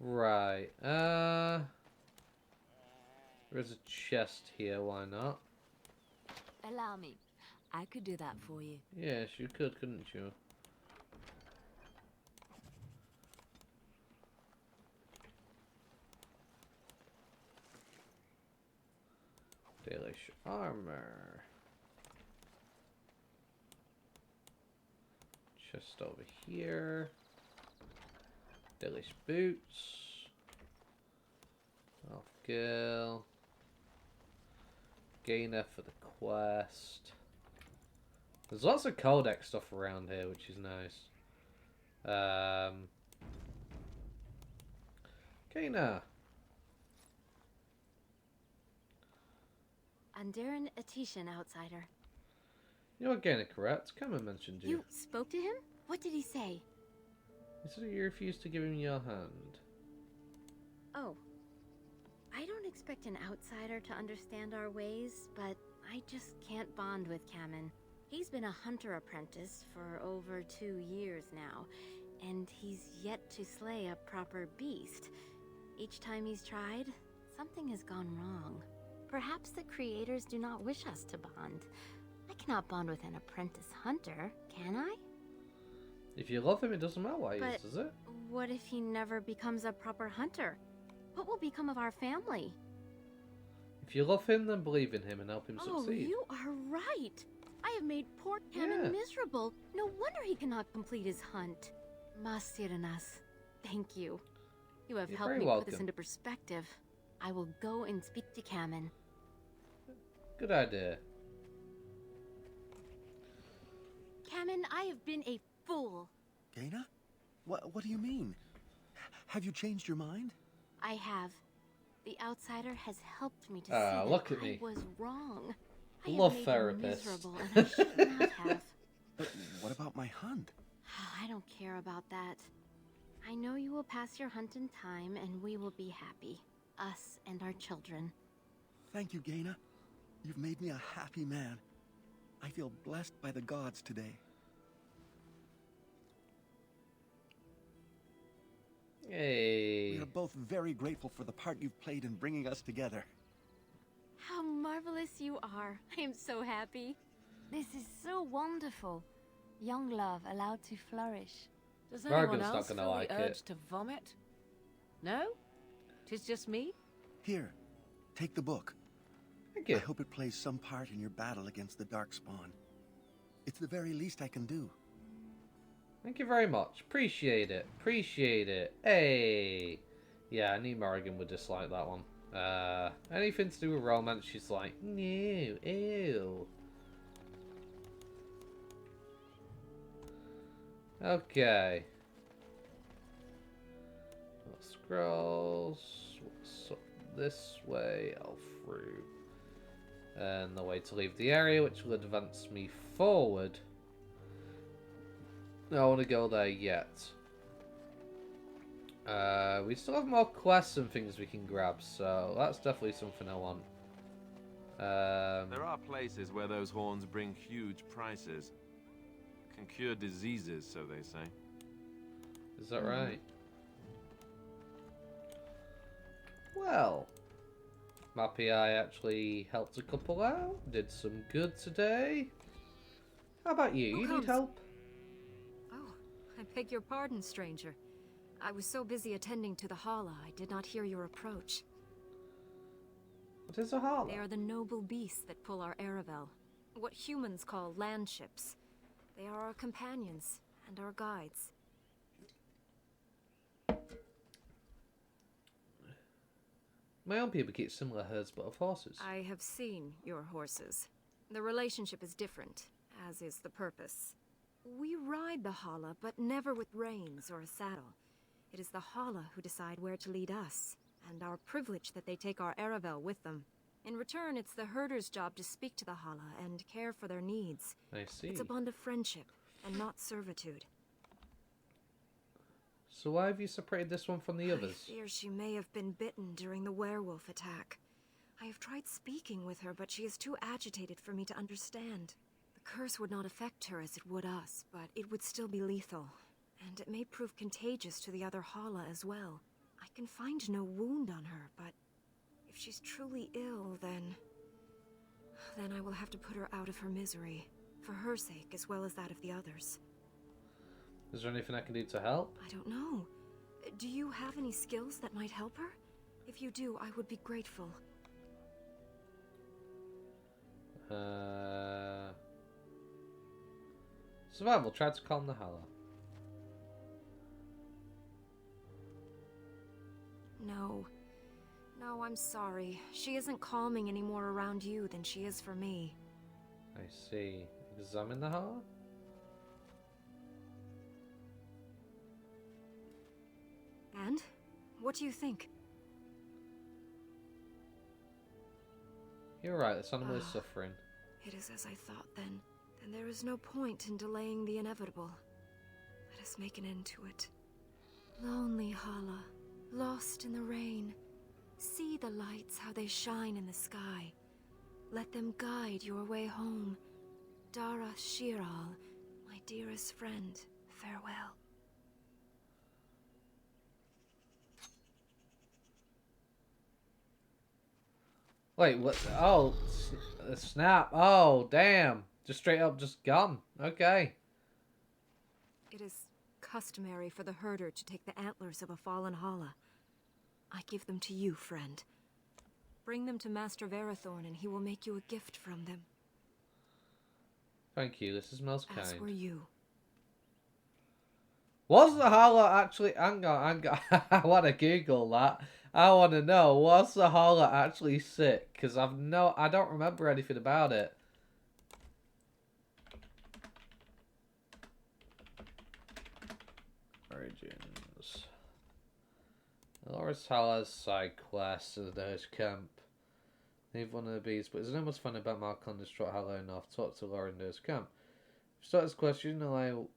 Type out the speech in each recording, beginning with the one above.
Right. There's a chest here. Why not? Allow me. I could do that for you. Yes, you could, couldn't you? Dalish armor. Chest over here. Dalish boots. Off girl. Gainer for the quest. There's lots of codex stuff around here, which is nice. Gainer. Andaran Atishan, outsider. You're Gainer, correct? Cameron mentioned you. You spoke to him? What did he say? He said you refused to give him your hand. Oh. I don't expect an outsider to understand our ways, but I just can't bond with Kamen. He's been a hunter apprentice for over 2 years now, and he's yet to slay a proper beast. Each time he's tried, something has gone wrong. Perhaps the creators do not wish us to bond. I cannot bond with an apprentice hunter, can I? If you love him, it doesn't matter what he But is, does it? what if he never becomes a proper hunter? What will become of our family? If you love him, then believe in him and help him Oh, succeed. you are right. I have made poor Kamen miserable. No wonder he cannot complete his hunt. Masiranas, thank you. You have You're helped very me welcome. put this into perspective. I will go and speak to Kamen. Good idea. Kamen, I have been a fool. Gaina? What do you mean? Have you changed your mind? I have. The outsider has helped me to see Ah, that look at I me. was wrong. I Love have made therapist. you miserable, and I should not have. But what about my hunt? I don't care about that. I know you will pass your hunt in time, and we will be happy. Us and our children. Thank you, Gaina. You've made me a happy man. I feel blessed by the gods today. Hey. We are both very grateful for the part you've played in bringing us together. How marvelous you are. I am so happy. This is so wonderful. Young love allowed to flourish. Does anyone Morgan's not else gonna feel like the urge it. to vomit? No? Tis just me? Here, take the book. Thank I you. hope it plays some part in your battle against the Darkspawn. It's the very least I can do. Thank you very much. Appreciate it. Appreciate it. Hey. Yeah, I knew Morrigan would dislike that one. Anything to do with romance, she's like, no, ew. Okay. Scrolls. So this way, I'll through. And the way to leave the area, which will advance me forward. I don't want to go there yet. We still have more quests and things we can grab, so that's definitely something I want. There are places where those horns bring huge prices. Can cure diseases, so they say. Is that right? Well, my PI actually helped a couple out, did some good today. How about you? Who You need comes? help? Oh, I beg your pardon, stranger. I was so busy attending to the Hala, I did not hear your approach. What is a harlot? They are the noble beasts that pull our Aravel. What humans call landships. They are our companions and our guides. My own people keep similar herds but of horses. I have seen your horses. The relationship is different, as is the purpose. We ride the Hala, but never with reins or a saddle. It is the Hala who decide where to lead us, and our privilege that they take our Aravel with them. In return, it's the herder's job to speak to the Hala and care for their needs. I see. It's a bond of friendship, and not servitude. So why have you separated this one from the I others? fear she may have been bitten during the werewolf attack. I have tried speaking with her, but she is too agitated for me to understand. The curse would not affect her as it would us, but it would still be lethal. And it may prove contagious to the other Hala as well. I can find no wound on her, but if she's truly ill, then I will have to put her out of her misery, for her sake as well as that of the others. Is there anything I can do to help? I don't know. Do you have any skills that might help her? If you do, I would be grateful. Survival. Try to calm the Hala. No. No, I'm sorry. She isn't calming any more around you than she is for me. I see. Examine the Hala? And? What do you think? You're right, this animal is suffering. It is as I thought then. Then there is no point in delaying the inevitable. Let us make an end to it. Lonely Hala, lost in the rain. See the lights, how they shine in the sky. Let them guide your way home. Dara Shiral, my dearest friend, farewell. Wait, what? Oh, snap. Oh, damn. Just straight up just gone. Okay. It is customary for the herder to take the antlers of a fallen Hala. I give them to you, friend. Bring them to Master Verathorn and he will make you a gift from them. Thank you, this is most kind. As were you. Was the Hala actually... Hang on. I want to Google that. I want to know, was the Hala actually sick? Because I don't remember anything about it. Origins. Loris Hala's side quest to the Dalish camp. Leave one of the bees, but isn't it much fun about Malcolm distraught Hala enough? Talk to Laura in Dalish camp. If you start this quest, you know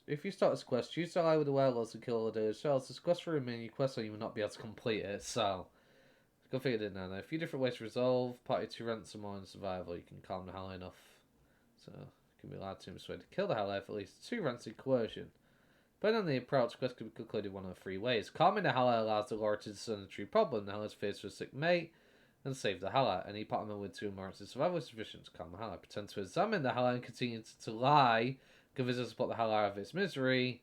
if you start this quest, choose to ally with the werewolves and kill all the Dalish elves. This quest will remain your quest, so you will not be able to complete it. So, go figure it now. There are a few different ways to resolve. Party to ransom or in survival. You can calm the Hala enough, so you can be allowed to persuade to kill the Hala for at least 2 rancid coercion. Depending on the approach, quest can be concluded one of 3 ways. Calming the Hala allows the Lord to discern the true problem. The Hala's fears for a sick mate and save the Hala. Any partner with 2 more rancid survival is sufficient to calm the Hala. Pretend to examine the Hala and continue to lie. Can visit support the Hala out of its misery.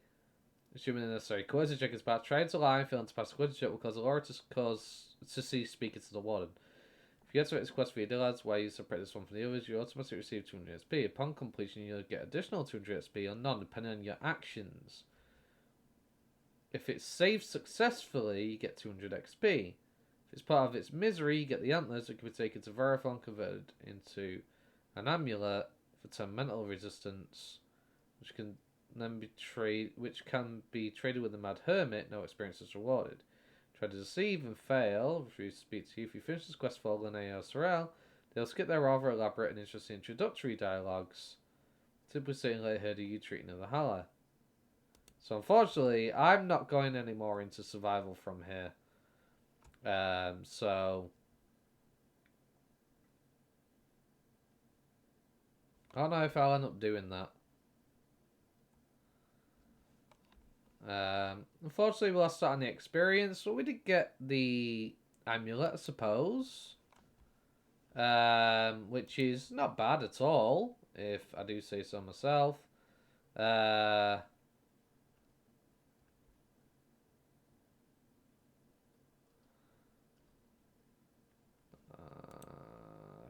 Assuming the necessary coercion check is bad. Trying to lie and failing to pass the coercion check will cause the Lord to cease speaking to the warden. If you get to this quest via Dillard's way, you separate this one from the others, you automatically receive 200 XP. Upon completion, you'll get additional 200 XP or none, depending on your actions. If it's saved successfully, you get 200 XP. If it's part of its misery, you get the antlers that can be taken to Verathon and converted into an amulet for 10 mental resistance, which can be traded with the Mad Hermit. No experience is rewarded. Try to deceive and fail. Refuse to speak to you. If you finish this quest for Lene Sorel, they'll skip their rather elaborate and interesting introductory dialogues. Simply saying later, heard of you treating of the Hala. So unfortunately, I'm not going any more into survival from here. So I don't know if I'll end up doing that. Unfortunately, we lost out on the experience, but we did get the amulet, I suppose. Which is not bad at all, if I do say so myself.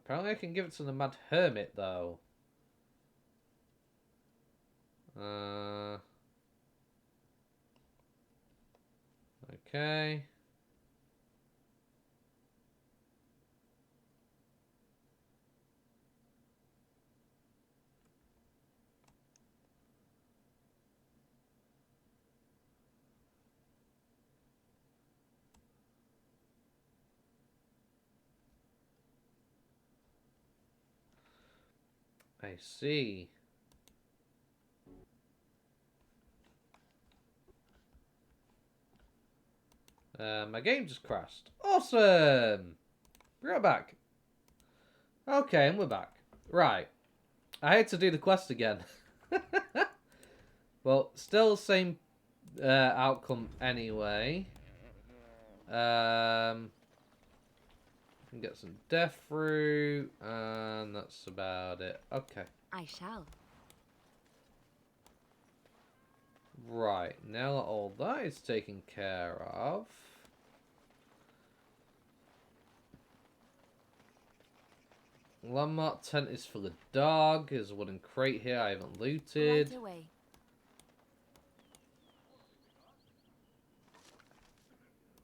Apparently I can give it to the Mad Hermit, though. Okay. I see. My game just crashed. Awesome! We're back. Okay, and we're back. Right. I had to do the quest again. Well, still same outcome anyway. Can get some death fruit, and that's about it. Okay. I shall. Right, now that all that is taken care of... Landmark tent is for the dog. There's a wooden crate here I haven't looted. Right away.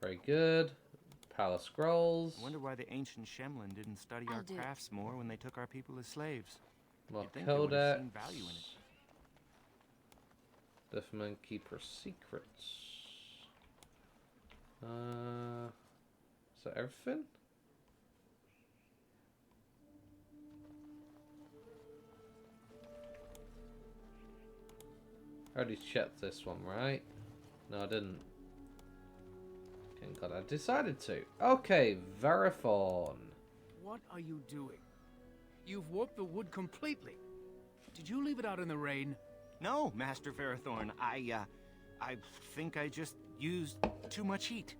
Very good. Palace scrolls. I wonder why the ancient Shemlin didn't study I'll our do it. crafts more when they took our people as slaves. More You'd think they would have codex. seen value in it. Deathman Keeper secrets. Is that everything? I already checked this one, right? No, I didn't. Thank God I decided to. Okay, Verathorn. What are you doing? You've warped the wood completely. Did you leave it out in the rain? No, Master Verathorn. I think I just used too much heat.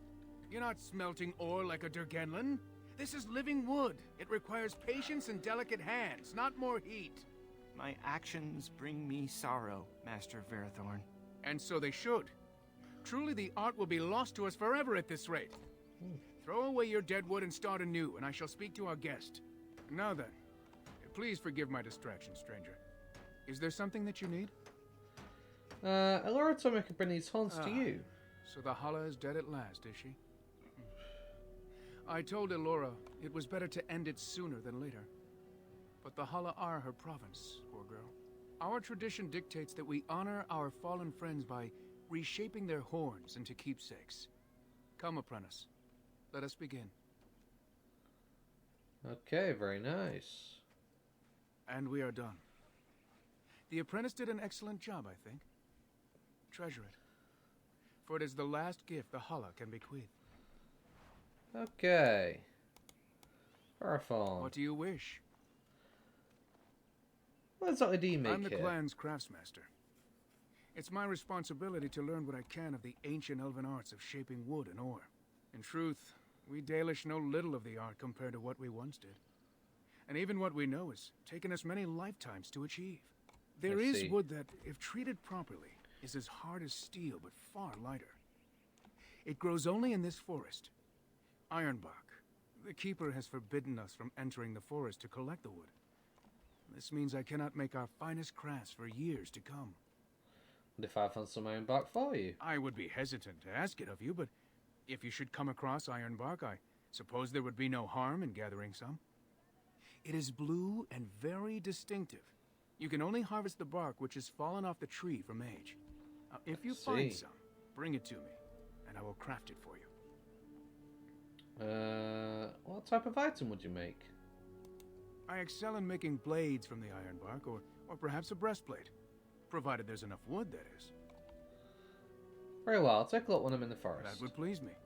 You're not smelting ore like a Durgenlin. This is living wood. It requires patience and delicate hands, not more heat. My actions bring me sorrow, Master Verathorn. And so they should. Truly, the art will be lost to us forever at this rate. Throw away your dead wood and start anew, and I shall speak to our guest. Now then, please forgive my distraction, stranger. Is there something that you need? Elora told me I could bring these horns to you. So the Hala is dead at last, is she? I told Elora it was better to end it sooner than later. But the Hala are her province, poor girl. Our tradition dictates that we honor our fallen friends by reshaping their horns into keepsakes. Come, apprentice. Let us begin. Okay, very nice. And we are done. The apprentice did an excellent job, I think. Treasure it. For it is the last gift the Hala can bequeath. Okay. Verathorn. What do you wish? What exactly do you make I'm the here? clan's craftsmaster. It's my responsibility to learn what I can of the ancient elven arts of shaping wood and ore. In truth, we Dalish know little of the art compared to what we once did. And even what we know has taken us many lifetimes to achieve. There is wood that, if treated properly, is as hard as steel but far lighter. It grows only in this forest. Ironbark. The keeper has forbidden us from entering the forest to collect the wood. This means I cannot make our finest crafts for years to come. And if I found some ironbark for you? I would be hesitant to ask it of you, but if you should come across ironbark, I suppose there would be no harm in gathering some. It is blue and very distinctive. You can only harvest the bark which has fallen off the tree from age. Now, if you find some, bring it to me, and I will craft it for you. What type of item would you make? I excel in making blades from the ironbark, or perhaps a breastplate. Provided there's enough wood, that is. Very well, I'll take a look when I'm in the forest. That would please me.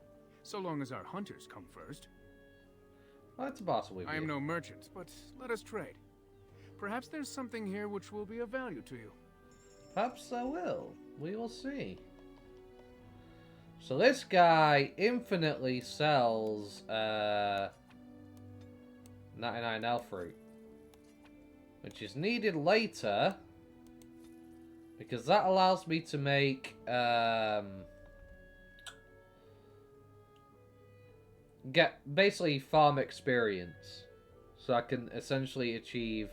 So long as our hunters come first. I'd like to barter with you. I am no merchant, but let us trade. Perhaps there's something here which will be of value to you. Perhaps I will. We will see. So this guy infinitely sells 99 elf fruit, which is needed later because that allows me to make get basically farm experience, so I can essentially achieve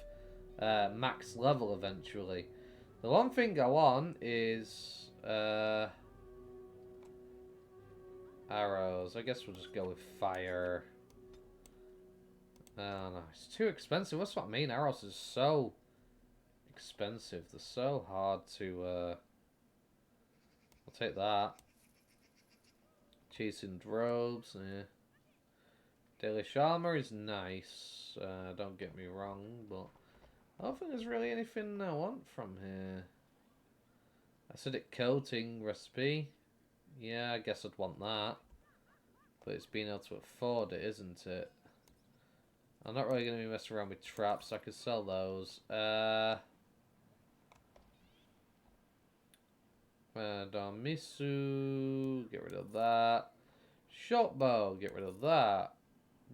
max level eventually. The one thing I want is arrows. I guess we'll just go with fire. Oh no, it's too expensive. That's what I mean. Arrows is so expensive. They're so hard to I'll take that. Chasing robes, yeah. Dalish armor is nice. Don't get me wrong, but I don't think there's really anything I want from here. Acidic coating recipe. Yeah, I guess I'd want that. But it's being able to afford it, isn't it? I'm not really going to be messing around with traps, so I could sell those. Damisu, get rid of that. short bow. Get rid of that.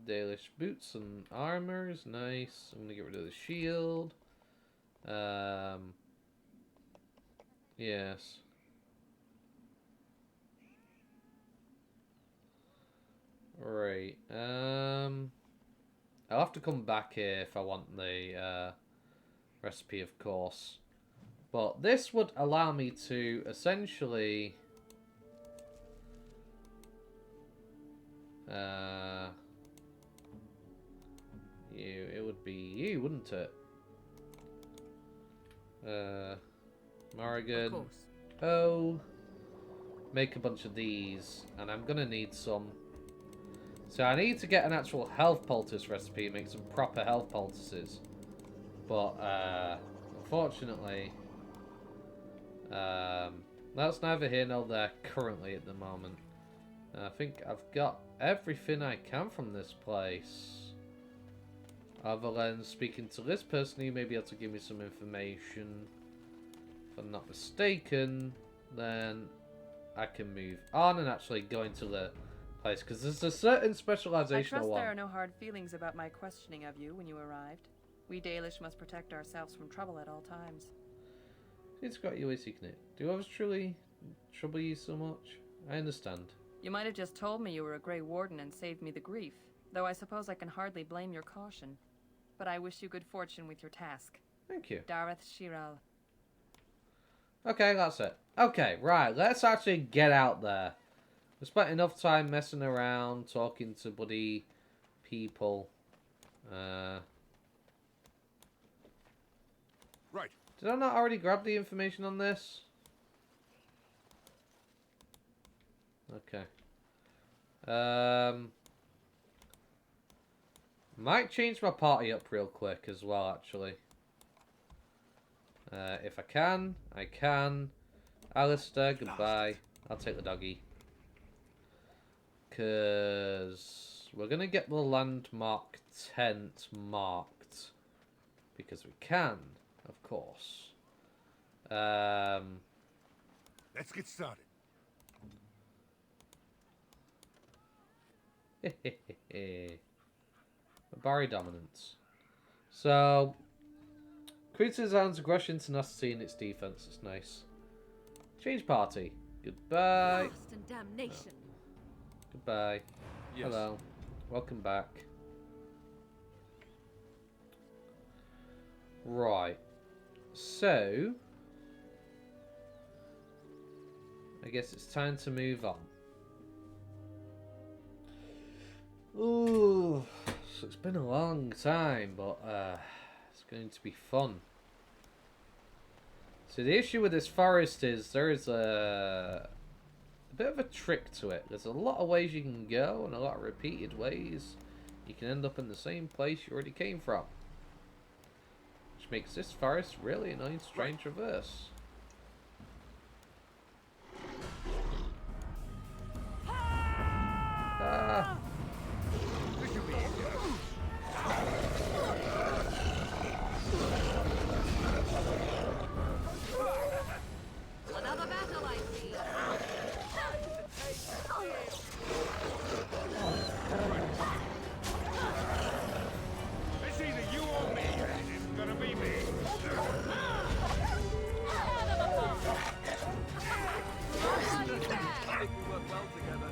Dalish boots and armor is nice. I'm gonna get rid of the shield. Yes. Right. I'll have to come back here if I want the recipe, of course. But this would allow me to essentially it would be you, wouldn't it? Morrigan. Of course. Oh, make a bunch of these, and I'm gonna need some. So I need to get an actual health poultice recipe, make some proper health poultices. But unfortunately, that's neither here nor there currently at the moment. I think I've got everything I can from this place. Other than speaking to this person who may be able to give me some information. If I'm not mistaken, then I can move on and actually go into the place. Because there's a certain specialization I trust want. there are no hard feelings about my questioning of you when you arrived. We Dalish must protect ourselves from trouble at all times. It's got you, Signet. Do others truly trouble you so much? I understand. You might have just told me you were a Grey Warden and saved me the grief, though I suppose I can hardly blame your caution. But I wish you good fortune with your task. Thank you. Dareth Shiral. Okay, that's it. Okay, right, let's actually get out there. We spent enough time messing around, talking to bloody people. Right. Did I not already grab the information on this? Okay. Might change my party up real quick as well, actually. If I can, I can. Alistair, goodbye. I'll take the doggy. Because we're going to get the landmark tent marked. Because we can, of course. Let's get started. Barry dominance. So, creates own aggression, tenacity, and its defense. It's nice. Change party. Goodbye. Lost and damnation. Goodbye. Yes. Hello. Welcome back. Right. So, I guess it's time to move on. Ooh, so it's been a long time, but it's going to be fun. So the issue with this forest is there is a bit of a trick to it. There's a lot of ways you can go and a lot of repeated ways. You can end up in the same place you already came from. Which makes this forest really a nice strange traverse. Ah! Another battle, I see. It's either you or me, and it's gonna be me.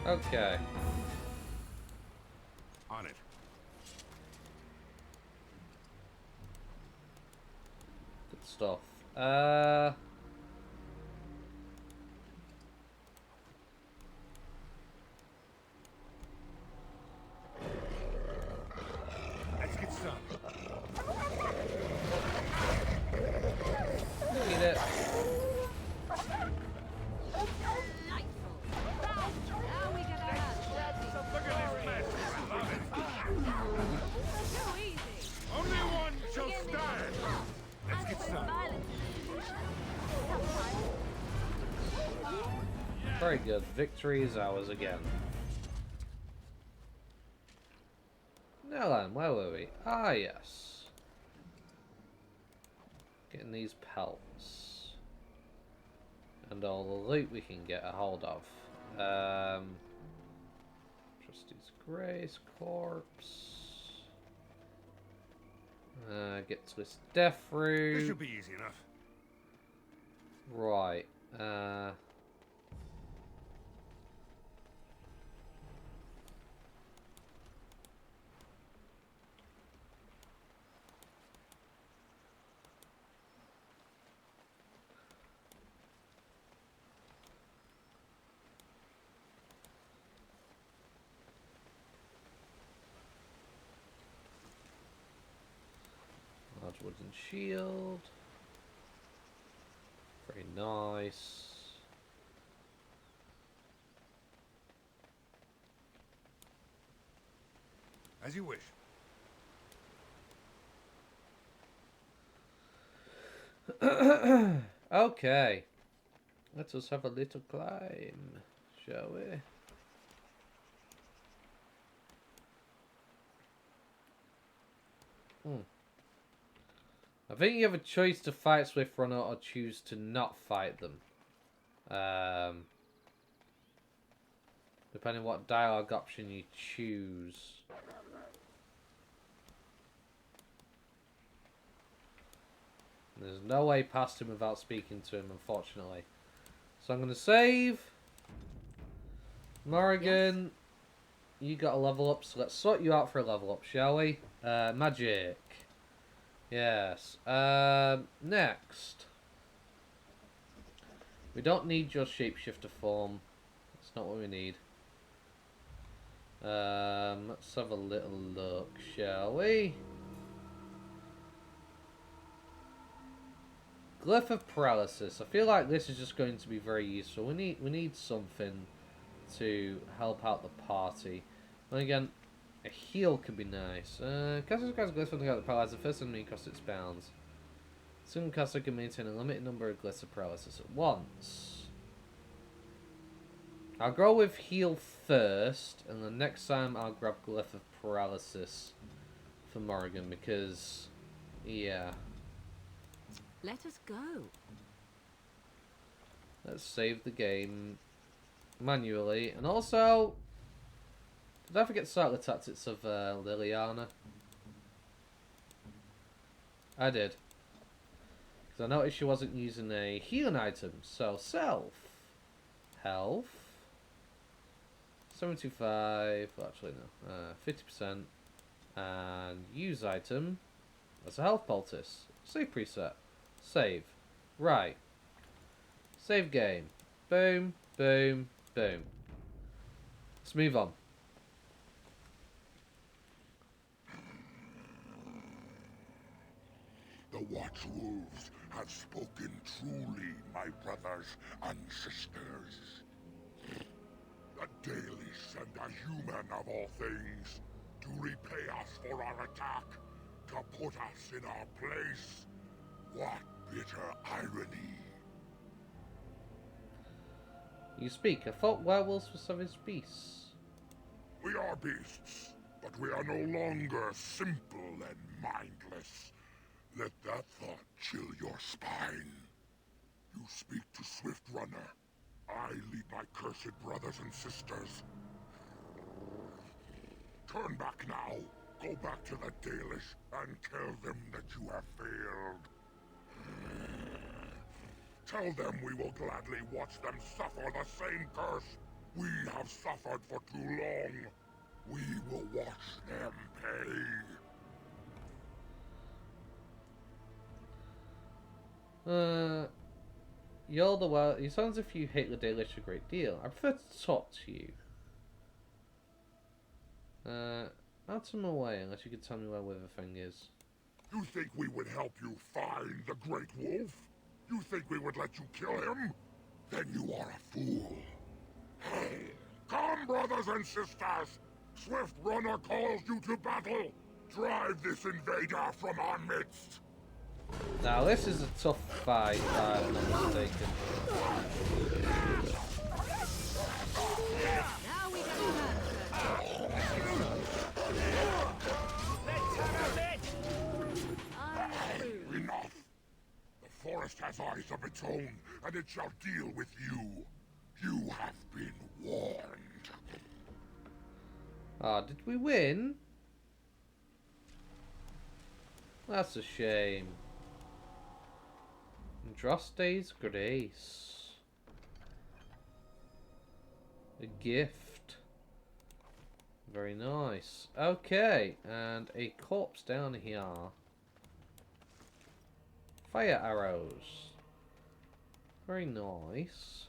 Okay. On it. Good stuff. Let's get started. Need it. Look at this mess. I love it. Only one shall stand. Let's get started. Very good. Victory is ours again. Now then, where were we? Ah, yes. Getting these pelts. And all the loot we can get a hold of. Krusty's Grace corpse. Get to this death room. This should be easy enough. Right. Large wooden shield. Very nice. As you wish. Okay. Let us have a little climb, shall we? I think you have a choice to fight Swift Runner or choose to not fight them. Depending what dialogue option you choose. There's no way past him without speaking to him, unfortunately. So I'm going to save. Morrigan, you got a level up, so let's sort you out for a level up, shall we? Magic. Yes. Next. We don't need your shapeshifter form. That's not what we need. Let's have a little look, shall we? Glyph of Paralysis. I feel like this is just going to be very useful. We need something to help out the party. And again, a heal could be nice. Caster grabs Glyph of the Paralysis. The first enemy across its bounds. Single caster can maintain a limited number of Glyphs of Paralysis at once. I'll go with heal first, and the next time I'll grab Glyph of Paralysis for Morrigan because, yeah. Let us go. Let's save the game manually. And also, did I forget to start the tactics of Liliana? I did. Because I noticed she wasn't using a healing item. So, self. Health. 75. Well, actually, no. 50%. And use item. That's a health poultice. Save preset. Save. Right. Save game. Boom, boom, boom. Let's move on. The Watchwolves have spoken truly, my brothers and sisters. A Dalish and a human of all things, to repay us for our attack, to put us in our place. What bitter irony. You speak. I thought werewolves were savage beasts. We are beasts, but we are no longer simple and mindless. Let that thought chill your spine. You speak to Swift Runner. I lead my cursed brothers and sisters. Turn back now. Go back to the Dalish and tell them that you have failed. Tell them we will gladly watch them suffer the same curse we have suffered for too long. We will watch them pay. You're the well. It sounds as if you hate the Dalish a great deal. I prefer to talk to you. Out of my way, unless you could tell me where Witherfang is. You think we would help you find the Great Wolf? You think we would let you kill him? Then you are a fool. Come, brothers and sisters! Swift Runner calls you to battle! Drive this invader from our midst! Now this is a tough fight, if I'm not mistaken. Now we got Enough! The forest has eyes of its own, and it shall deal with you. You have been warned. Ah, did we win? That's a shame. Andraste's Grace. A gift. Very nice. Okay, and a corpse down here. Fire arrows. Very nice.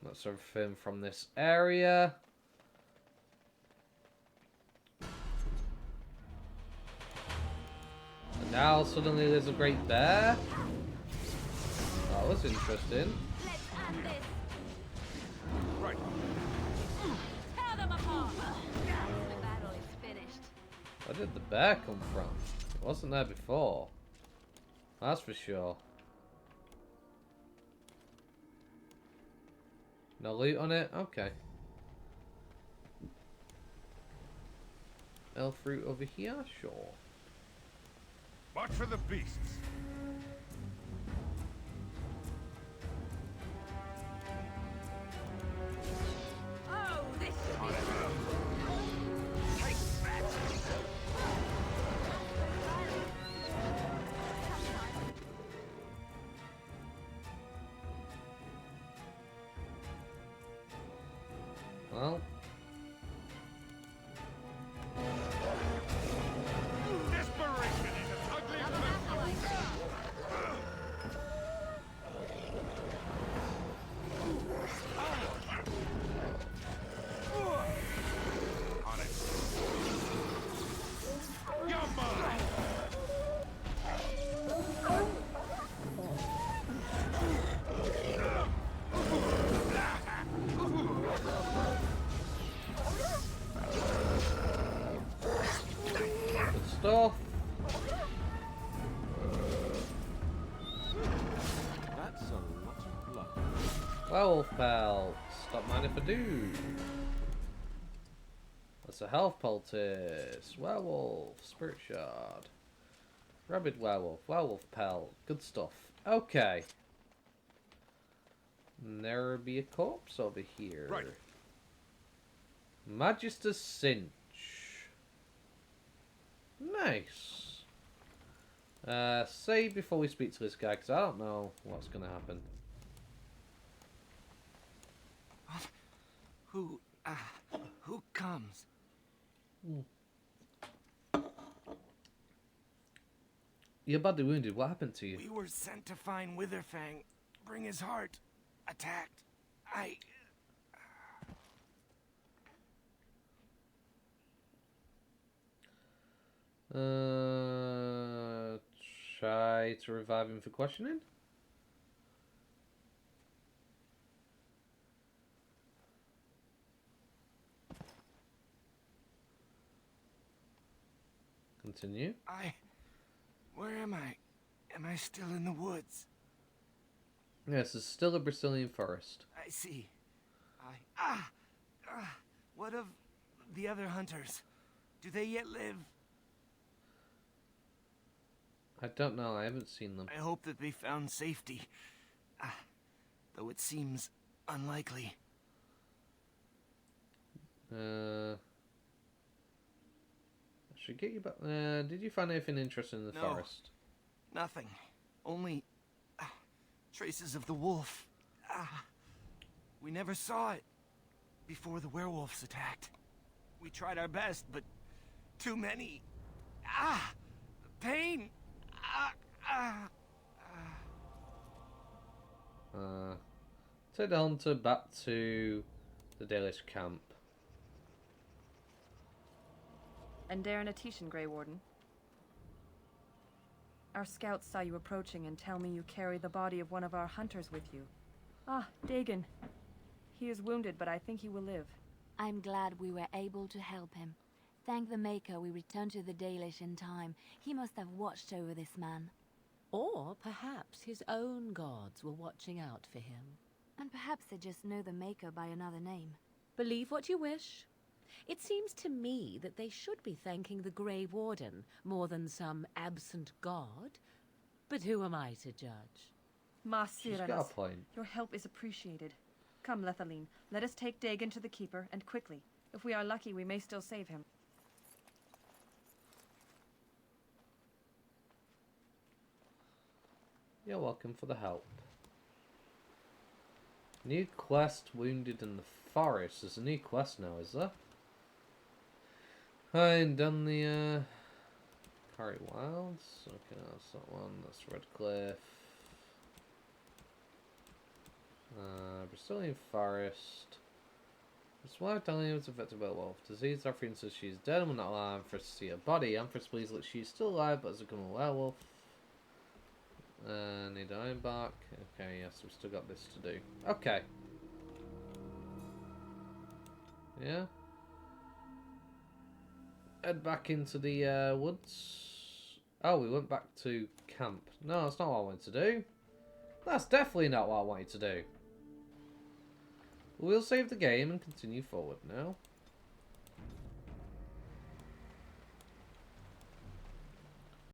That's everything from this area. And now suddenly there's a great bear. That was interesting. Let's end this. Right. Tear them apart. The battle is finished. Where did the bear come from? It wasn't there before. That's for sure. No loot on it? Okay. Elf fruit over here? Sure. Watch for the beasts. Oh, this should be Well. Desperation is an ugly on it. You're mine. Good stuff. That's a lot of blood. Werewolf pelt. Stop mind if I do. That's a health poultice. Werewolf. Spirit shard. Rabid werewolf. Werewolf pelt. Good stuff. Okay. And there'll be a corpse over here. Right. Magister's Cinch. Nice. Save before we speak to this guy, because I don't know what's going to happen. Who comes? You're badly wounded. What happened to you? We were sent to find Witherfang. Bring his heart. Attacked. Try to revive him for questioning. Continue. Where am I? Am I still in the woods? Yes, it's still a Bracilian forest. I see. What of the other hunters? Do they yet live? I don't know. I haven't seen them. I hope that they found safety. Though it seems unlikely. I should get you back. Did you find anything interesting in the forest? Nothing. Only traces of the wolf. We never saw it before the werewolves attacked. We tried our best, but too many. Pain. Take the hunter back to the Dalish camp. And Darren Atishan, Grey Warden. Our scouts saw you approaching and tell me you carry the body of one of our hunters with you. Dagon. He is wounded, but I think he will live. I'm glad we were able to help him. Thank the Maker we returned to the Dalish in time. He must have watched over this man. Or perhaps his own gods were watching out for him. And perhaps they just know the Maker by another name. Believe what you wish. It seems to me that they should be thanking the Grey Warden more than some absent god. But who am I to judge? She's got a Sirenas, point. your help is appreciated. Come, Lethaline, let us take Dagon to the Keeper, and quickly. If we are lucky, we may still save him. You're welcome for the help. New quest, Wounded in the Forest. There's a new quest now, is there? I ain't done the, Curry Wilds. Okay, that's that one. That's Redcliffe. Bracilian Forest. His wife Dalish was affected by a wolf disease. Our friend says she's dead and will not allow Amphris to see her body. Amphris believes that she's still alive but has become a werewolf. Need iron bark. Okay, yes, we've still got this to do. Okay. Yeah. Head back into the woods. Oh, we went back to camp. No, that's not what I wanted to do. That's definitely not what I wanted to do. We'll save the game and continue forward now.